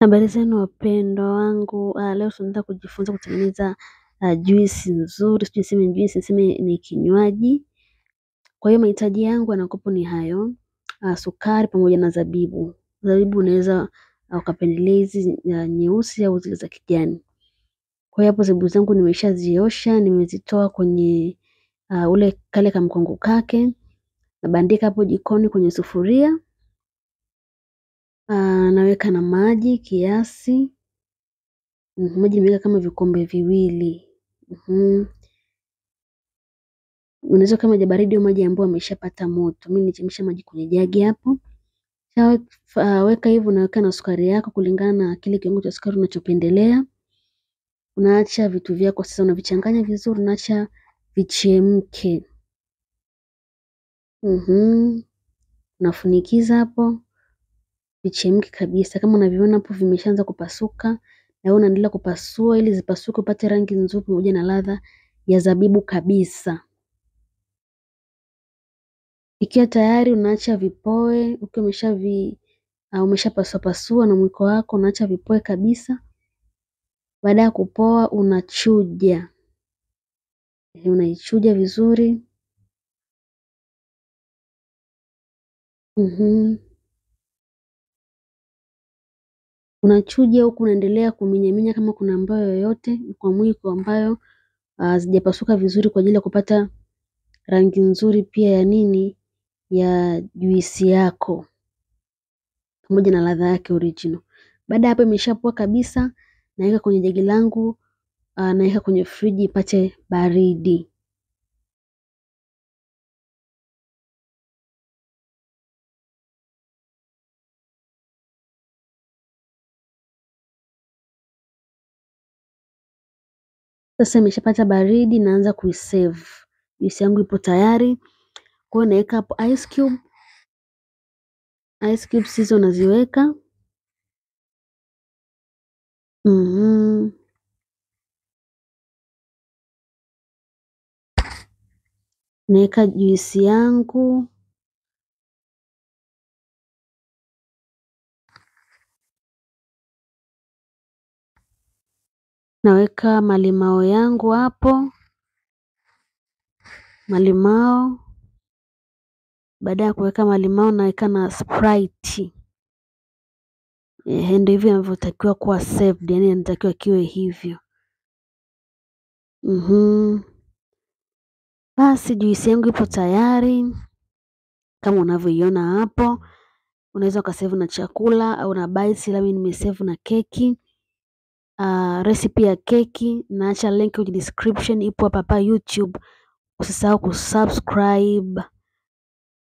Habari zenu wapendwa wangu, leo tunaenda kujifunza kutengeneza juisi nzuri, sijui niseme juisi, niseme ni kinywaji. Kwa hiyo mahitaji yangu yanakopo ni hayo, sukari pamoja na zabibu. Zabibu unaweza ukapendelea hizi nyeusi au zile za kijani. Kwa hiyo hapo zabibu zangu nimeshaziosha, nimezitoa kwenye kale kamkongo kake, nabandika hapo jikoni kwenye sufuria. Naweka na maji kiasi. Maji nimeweka kama vikombe viwili. Unaweza kama maji baridi au maji ambayo yameshapata moto. Mimi nichemsha maji kwenye jagi hapo. Weka hivyo, naweka na sukari yako kulingana na kile kiwango cha sukari unachopendelea. Unaacha vitu vyako sasa, unavichanganya vizuri, unaacha vichemke. Unafunikiza hapo vichemke kabisa. Kama unavyoona hapo vimeshaanza kupasuka, na wewe unaendelea kupasua ili zipasuke upate rangi nzuri pamoja na ladha ya zabibu kabisa. Ikiwa tayari unaacha vipoe, ukiwa umeshapasua pasua na mwiko wako, unaacha vipoe kabisa. Baada ya kupoa unachuja. Unaichuja vizuri. Unachuja huku unaendelea kuminyaminya kama kuna ambayo yoyote kwa mwiko ambayo hazijapasuka vizuri, kwa ajili ya kupata rangi nzuri pia ya juisi yako pamoja na ladha yake original. Baada hapo imeshapoa kabisa, naweka kwenye jagi langu, naweka kwenye friji ipate baridi. Sasa imeshapata baridi, naanza kuisave. Juisi yangu ipo tayari. Kwa hiyo naweka hapo ice cube. Ice cubes hizo naziweka. Naweka juisi yangu. Naweka malimao yangu hapo. Malimao. Baada ya kuweka malimao naweka na Sprite. Ndio hivyo inavyotakiwa kuwa saved, yani inatakiwa kiwe hivyo. Basi juisi yangu ipo tayari kama unavyoiona hapo. Unaweza ukasave na chakula au na bites, ila mimi nimesave na keki. Recipe ya keki naacha link kwenye description, ipo hapa YouTube. Usisahau kusubscribe.